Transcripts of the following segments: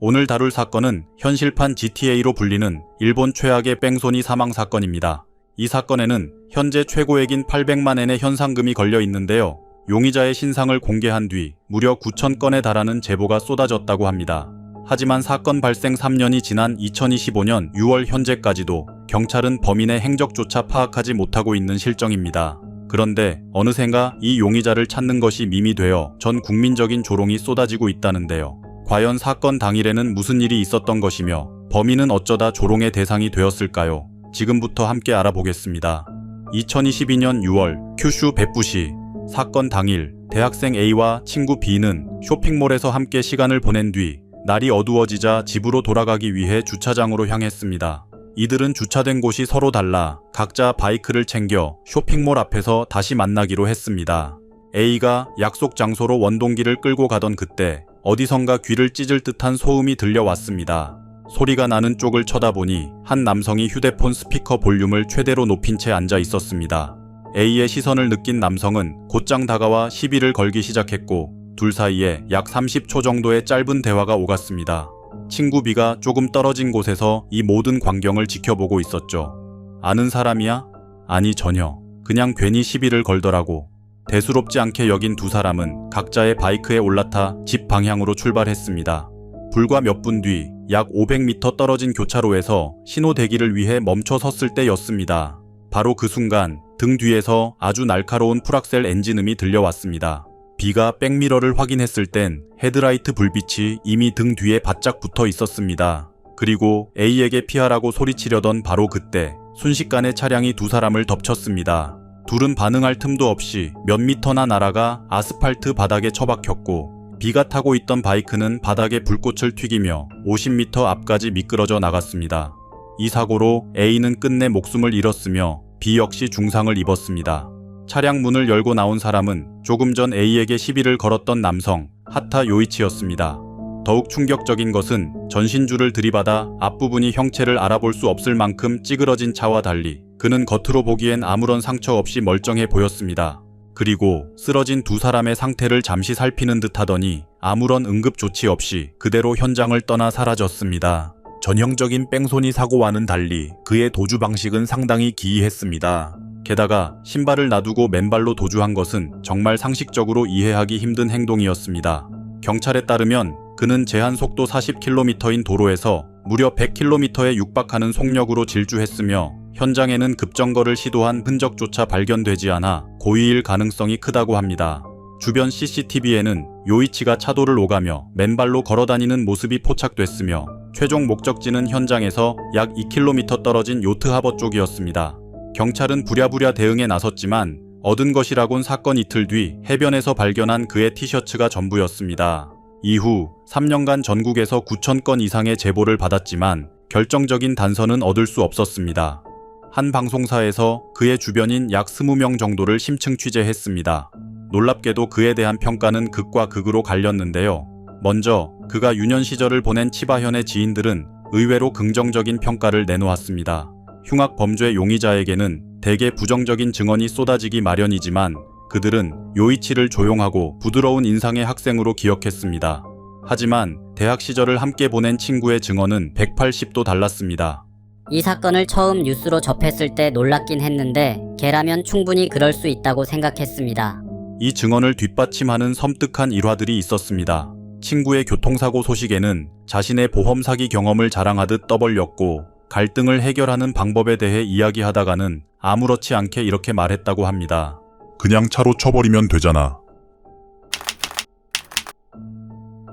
오늘 다룰 사건은 현실판 GTA로 불리는 일본 최악의 뺑소니 사망 사건입니다. 이 사건에는 현재 최고액인 800만엔의 현상금이 걸려 있는데요. 용의자의 신상을 공개한 뒤 무려 9,000건에 달하는 제보가 쏟아졌다고 합니다. 하지만 사건 발생 3년이 지난 2025년 6월 현재까지도 경찰은 범인의 행적조차 파악하지 못하고 있는 실정입니다. 그런데 어느샌가 이 용의자를 찾는 것이 밈이 되어 전 국민적인 조롱이 쏟아지고 있다는데요. 과연 사건 당일에는 무슨 일이 있었던 것이며 범인은 어쩌다 조롱의 대상이 되었을까요? 지금부터 함께 알아보겠습니다. 2022년 6월 큐슈 벳부시 사건 당일 대학생 A와 친구 B는 쇼핑몰에서 함께 시간을 보낸 뒤 날이 어두워지자 집으로 돌아가기 위해 주차장으로 향했습니다. 이들은 주차된 곳이 서로 달라 각자 바이크를 챙겨 쇼핑몰 앞에서 다시 만나기로 했습니다. A가 약속 장소로 원동기를 끌고 가던 그때 어디선가 귀를 찢을 듯한 소음이 들려왔습니다. 소리가 나는 쪽을 쳐다보니 한 남성이 휴대폰 스피커 볼륨을 최대로 높인 채 앉아 있었습니다. A의 시선을 느낀 남성은 곧장 다가와 시비를 걸기 시작했고 둘 사이에 약 30초 정도의 짧은 대화가 오갔습니다. 친구 B가 조금 떨어진 곳에서 이 모든 광경을 지켜보고 있었죠. 아는 사람이야? 아니 전혀. 그냥 괜히 시비를 걸더라고. 대수롭지 않게 여긴 두 사람은 각자의 바이크에 올라타 집 방향으로 출발했습니다. 불과 몇 분 뒤 약 500m 떨어진 교차로에서 신호 대기를 위해 멈춰 섰을 때였습니다. 바로 그 순간 등 뒤에서 아주 날카로운 풀악셀 엔진음이 들려왔습니다. B가 백미러를 확인했을 땐 헤드라이트 불빛이 이미 등 뒤에 바짝 붙어 있었습니다. 그리고 A에게 피하라고 소리치려던 바로 그때 순식간에 차량이 두 사람을 덮쳤습니다. 둘은 반응할 틈도 없이 몇 미터나 날아가 아스팔트 바닥에 처박혔고 B가 타고 있던 바이크는 바닥에 불꽃을 튀기며 50m 앞까지 미끄러져 나갔습니다. 이 사고로 A는 끝내 목숨을 잃었으며 B 역시 중상을 입었습니다. 차량 문을 열고 나온 사람은 조금 전 A에게 시비를 걸었던 남성 하타 요이치였습니다. 더욱 충격적인 것은 전신줄을 들이받아 앞부분이 형체를 알아볼 수 없을 만큼 찌그러진 차와 달리 그는 겉으로 보기엔 아무런 상처 없이 멀쩡해 보였습니다. 그리고 쓰러진 두 사람의 상태를 잠시 살피는 듯 하더니 아무런 응급 조치 없이 그대로 현장을 떠나 사라졌습니다. 전형적인 뺑소니 사고와는 달리 그의 도주 방식은 상당히 기이했습니다. 게다가 신발을 놔두고 맨발로 도주한 것은 정말 상식적으로 이해하기 힘든 행동이었습니다. 경찰에 따르면 그는 제한 속도 40km인 도로에서 무려 100km에 육박하는 속력으로 질주했으며 현장에는 급정거를 시도한 흔적조차 발견되지 않아 고의일 가능성이 크다고 합니다. 주변 CCTV에는 요이치가 차도를 오가며 맨발로 걸어다니는 모습이 포착됐으며 최종 목적지는 현장에서 약 2km 떨어진 요트하버 쪽이었습니다. 경찰은 부랴부랴 대응에 나섰지만 얻은 것이라곤 사건 이틀 뒤 해변에서 발견한 그의 티셔츠가 전부였습니다. 이후 3년간 전국에서 9,000건 이상의 제보를 받았지만 결정적인 단서는 얻을 수 없었습니다. 한 방송사에서 그의 주변인 약 20명 정도를 심층 취재했습니다. 놀랍게도 그에 대한 평가는 극과 극으로 갈렸는데요. 먼저 그가 유년 시절을 보낸 치바현의 지인들은 의외로 긍정적인 평가를 내놓았습니다. 흉악 범죄 용의자에게는 대개 부정적인 증언이 쏟아지기 마련이지만 그들은 요이치를 조용하고 부드러운 인상의 학생으로 기억했습니다. 하지만 대학 시절을 함께 보낸 친구의 증언은 180도 달랐습니다. 이 사건을 처음 뉴스로 접했을 때 놀랍긴 했는데 걔라면 충분히 그럴 수 있다고 생각했습니다. 이 증언을 뒷받침하는 섬뜩한 일화들이 있었습니다. 친구의 교통사고 소식에는 자신의 보험 사기 경험을 자랑하듯 떠벌렸고 갈등을 해결하는 방법에 대해 이야기하다가는 아무렇지 않게 이렇게 말했다고 합니다. 그냥 차로 쳐버리면 되잖아.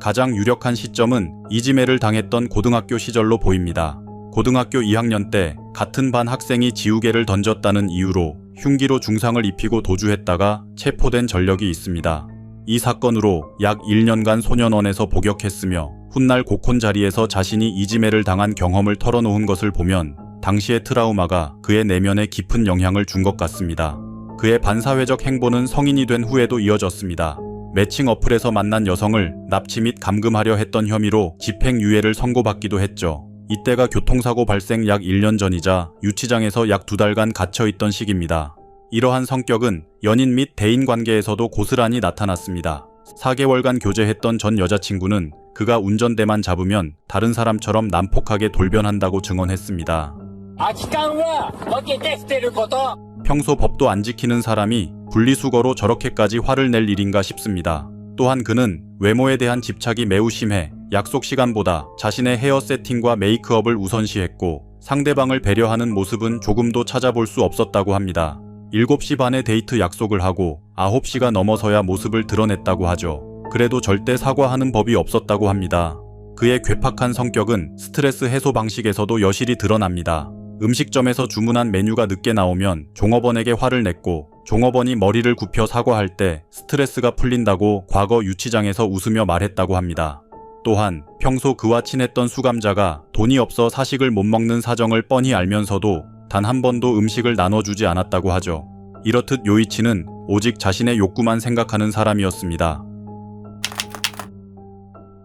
가장 유력한 시점은 이지메를 당했던 고등학교 시절로 보입니다. 고등학교 2학년 때 같은 반 학생이 지우개를 던졌다는 이유로 흉기로 중상을 입히고 도주했다가 체포된 전력이 있습니다. 이 사건으로 약 1년간 소년원에서 복역했으며 훗날 고콘 자리에서 자신이 이지메를 당한 경험을 털어놓은 것을 보면 당시의 트라우마가 그의 내면에 깊은 영향을 준 것 같습니다. 그의 반사회적 행보는 성인이 된 후에도 이어졌습니다. 매칭 어플에서 만난 여성을 납치 및 감금하려 했던 혐의로 집행유예를 선고받기도 했죠. 이때가 교통사고 발생 약 1년 전이자 유치장에서 약 2달간 갇혀있던 시기입니다. 이러한 성격은 연인 및 대인 관계에서도 고스란히 나타났습니다. 4개월간 교제했던 전 여자친구는 그가 운전대만 잡으면 다른 사람처럼 난폭하게 돌변한다고 증언했습니다. 空き缶は分けて捨てること。 평소 법도 안 지키는 사람이 분리수거로 저렇게까지 화를 낼 일인가 싶습니다. 또한 그는 외모에 대한 집착이 매우 심해 약속 시간보다 자신의 헤어 세팅과 메이크업을 우선시했고 상대방을 배려하는 모습은 조금도 찾아볼 수 없었다고 합니다. 7시 반에 데이트 약속을 하고 9시가 넘어서야 모습을 드러냈다고 하죠. 그래도 절대 사과하는 법이 없었다고 합니다. 그의 괴팍한 성격은 스트레스 해소 방식에서도 여실히 드러납니다. 음식점에서 주문한 메뉴가 늦게 나오면 종업원에게 화를 냈고 종업원이 머리를 굽혀 사과할 때 스트레스가 풀린다고 과거 유치장에서 웃으며 말했다고 합니다. 또한 평소 그와 친했던 수감자가 돈이 없어 사식을 못 먹는 사정을 뻔히 알면서도 단 한 번도 음식을 나눠주지 않았다고 하죠. 이렇듯 요이치는 오직 자신의 욕구만 생각하는 사람이었습니다.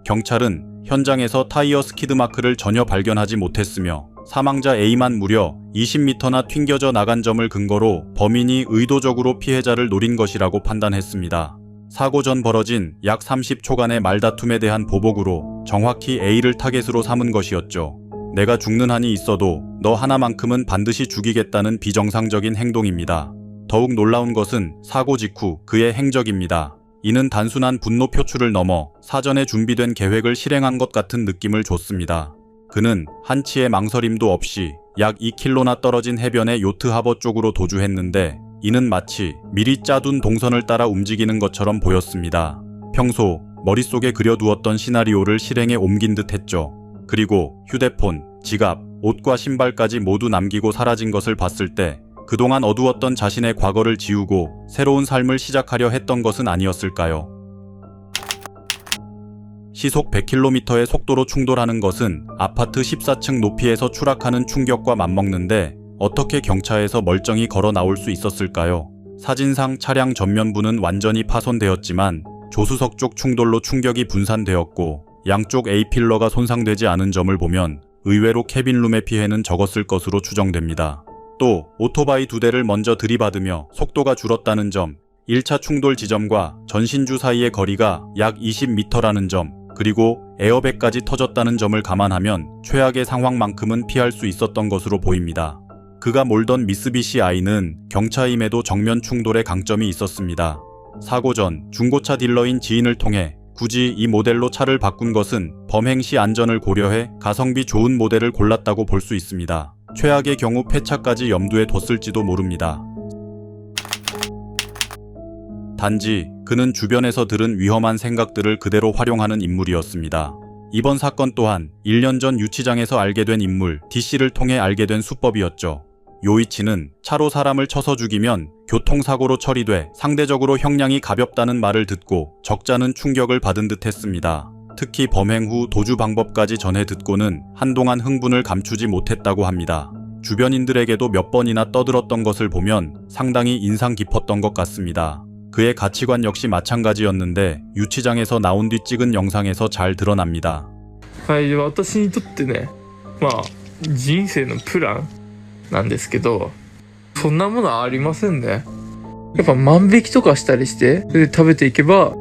경찰은 현장에서 타이어 스키드 마크를 전혀 발견하지 못했으며 사망자 A만 무려 20m나 튕겨져 나간 점을 근거로 범인이 의도적으로 피해자를 노린 것이라고 판단했습니다. 사고 전 벌어진 약 30초간의 말다툼에 대한 보복으로 정확히 A를 타겟으로 삼은 것이었죠. 내가 죽는 한이 있어도 너 하나만큼은 반드시 죽이겠다는 비정상적인 행동입니다. 더욱 놀라운 것은 사고 직후 그의 행적입니다. 이는 단순한 분노 표출을 넘어 사전에 준비된 계획을 실행한 것 같은 느낌을 줬습니다. 그는 한치의 망설임도 없이 약 2km나 떨어진 해변의 요트 하버 쪽으로 도주했는데 이는 마치 미리 짜둔 동선을 따라 움직이는 것처럼 보였습니다. 평소 머릿속에 그려두었던 시나리오를 실행에 옮긴 듯 했죠. 그리고 휴대폰, 지갑, 옷과 신발까지 모두 남기고 사라진 것을 봤을 때 그동안 어두웠던 자신의 과거를 지우고 새로운 삶을 시작하려 했던 것은 아니었을까요? 시속 100km의 속도로 충돌하는 것은 아파트 14층 높이에서 추락하는 충격과 맞먹는데 어떻게 경차에서 멀쩡히 걸어 나올 수 있었을까요? 사진상 차량 전면부는 완전히 파손되었지만 조수석 쪽 충돌로 충격이 분산되었고 양쪽 A필러가 손상되지 않은 점을 보면 의외로 캐빈룸의 피해는 적었을 것으로 추정됩니다. 또 오토바이 2대를 먼저 들이받으며 속도가 줄었다는 점, 1차 충돌 지점과 전신주 사이의 거리가 약 20m라는 점, 그리고 에어백까지 터졌다는 점을 감안하면 최악의 상황만큼은 피할 수 있었던 것으로 보입니다. 그가 몰던 미쓰비시 아이는 경차임에도 정면 충돌의 강점이 있었습니다. 사고 전 중고차 딜러인 지인을 통해 굳이 이 모델로 차를 바꾼 것은 범행 시 안전을 고려해 가성비 좋은 모델을 골랐다고 볼 수 있습니다. 최악의 경우 폐차까지 염두에 뒀을지도 모릅니다. 단지 그는 주변에서 들은 위험한 생각들을 그대로 활용하는 인물이었습니다. 이번 사건 또한 1년 전 유치장에서 알게 된 인물 D씨를 통해 알게 된 수법이었죠. 요이치는 차로 사람을 쳐서 죽이면 교통사고로 처리돼 상대적으로 형량이 가볍다는 말을 듣고 적잖은 충격을 받은 듯 했습니다. 특히 범행 후 도주 방법까지 전해 듣고는 한동안 흥분을 감추지 못했다고 합니다. 주변인들에게도 몇 번이나 떠들었던 것을 보면 상당히 인상 깊었던 것 같습니다. 그의 가치관 역시 마찬가지였는데 유치장에서 나온 뒤 찍은 영상에서 잘 드러납니다. 私にとってね、人生のプランなんですけど、そんなものはありませんね。やっぱ万引きとかしたりして、で食べていけば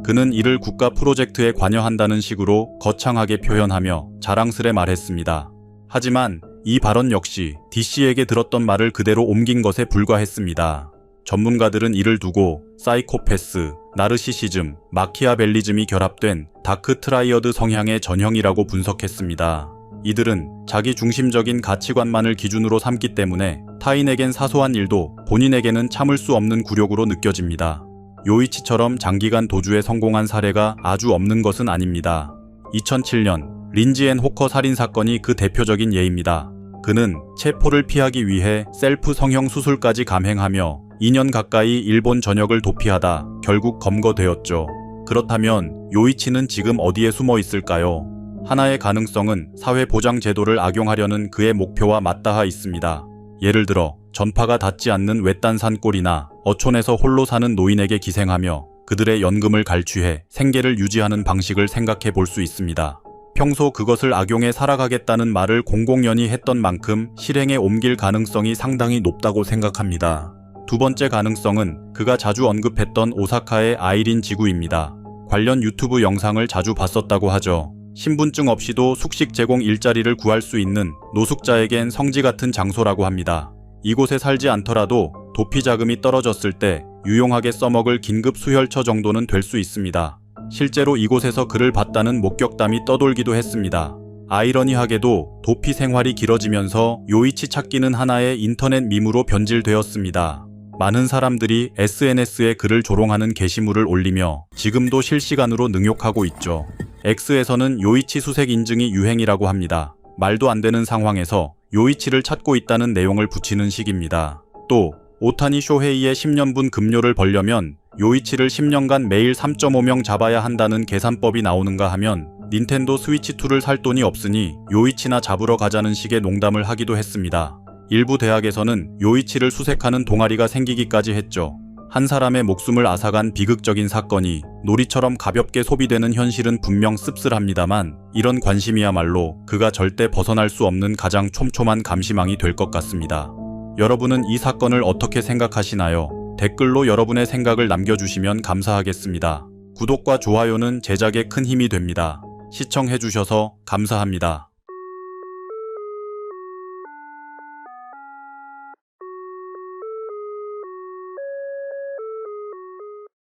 그는 이를 국가 프로젝트에 관여한다는 식으로 거창하게 표현하며 자랑스레 말했습니다. 하지만 이 발언 역시 D씨에게 들었던 말을 그대로 옮긴 것에 불과했습니다. 전문가들은 이를 두고 사이코패스, 나르시시즘, 마키아벨리즘이 결합된 다크 트라이어드 성향의 전형이라고 분석했습니다. 이들은 자기 중심적인 가치관만을 기준으로 삼기 때문에 타인에겐 사소한 일도 본인에게는 참을 수 없는 굴욕으로 느껴집니다. 요이치처럼 장기간 도주에 성공한 사례가 아주 없는 것은 아닙니다. 2007년 린지 앤 호커 살인사건이 그 대표적인 예입니다. 그는 체포를 피하기 위해 셀프 성형 수술까지 감행하며 2년 가까이 일본 전역을 도피하다 결국 검거되었죠. 그렇다면 요이치는 지금 어디에 숨어 있을까요? 하나의 가능성은 사회보장 제도를 악용하려는 그의 목표와 맞닿아 있습니다. 예를 들어 전파가 닿지 않는 외딴 산골이나 어촌에서 홀로 사는 노인에게 기생하며 그들의 연금을 갈취해 생계를 유지하는 방식을 생각해 볼 수 있습니다. 평소 그것을 악용해 살아가겠다는 말을 공공연히 했던 만큼 실행에 옮길 가능성이 상당히 높다고 생각합니다. 두 번째 가능성은 그가 자주 언급했던 오사카의 아이린 지구입니다. 관련 유튜브 영상을 자주 봤었다고 하죠. 신분증 없이도 숙식 제공 일자리를 구할 수 있는 노숙자에겐 성지 같은 장소라고 합니다. 이곳에 살지 않더라도 도피 자금이 떨어졌을 때 유용하게 써먹을 긴급 수혈처 정도는 될 수 있습니다. 실제로 이곳에서 그를 봤다는 목격담이 떠돌기도 했습니다. 아이러니하게도 도피 생활이 길어지면서 요이치 찾기는 하나의 인터넷 밈으로 변질되었습니다. 많은 사람들이 SNS에 그를 조롱하는 게시물을 올리며 지금도 실시간으로 능욕하고 있죠. X에서는 요이치 수색 인증이 유행이라고 합니다. 말도 안 되는 상황에서 요이치를 찾고 있다는 내용을 붙이는 식입니다. 또 오타니 쇼헤이의 10년분 급료를 벌려면 요이치를 10년간 매일 3.5명 잡아야 한다는 계산법이 나오는가 하면 닌텐도 스위치2를 살 돈이 없으니 요이치나 잡으러 가자는 식의 농담을 하기도 했습니다. 일부 대학에서는 요이치를 수색하는 동아리가 생기기까지 했죠. 한 사람의 목숨을 앗아간 비극적인 사건이 놀이처럼 가볍게 소비되는 현실은 분명 씁쓸합니다만 이런 관심이야말로 그가 절대 벗어날 수 없는 가장 촘촘한 감시망이 될 것 같습니다. 여러분은 이 사건을 어떻게 생각하시나요? 댓글로 여러분의 생각을 남겨주시면 감사하겠습니다. 구독과 좋아요는 제작에 큰 힘이 됩니다. 시청해주셔서 감사합니다.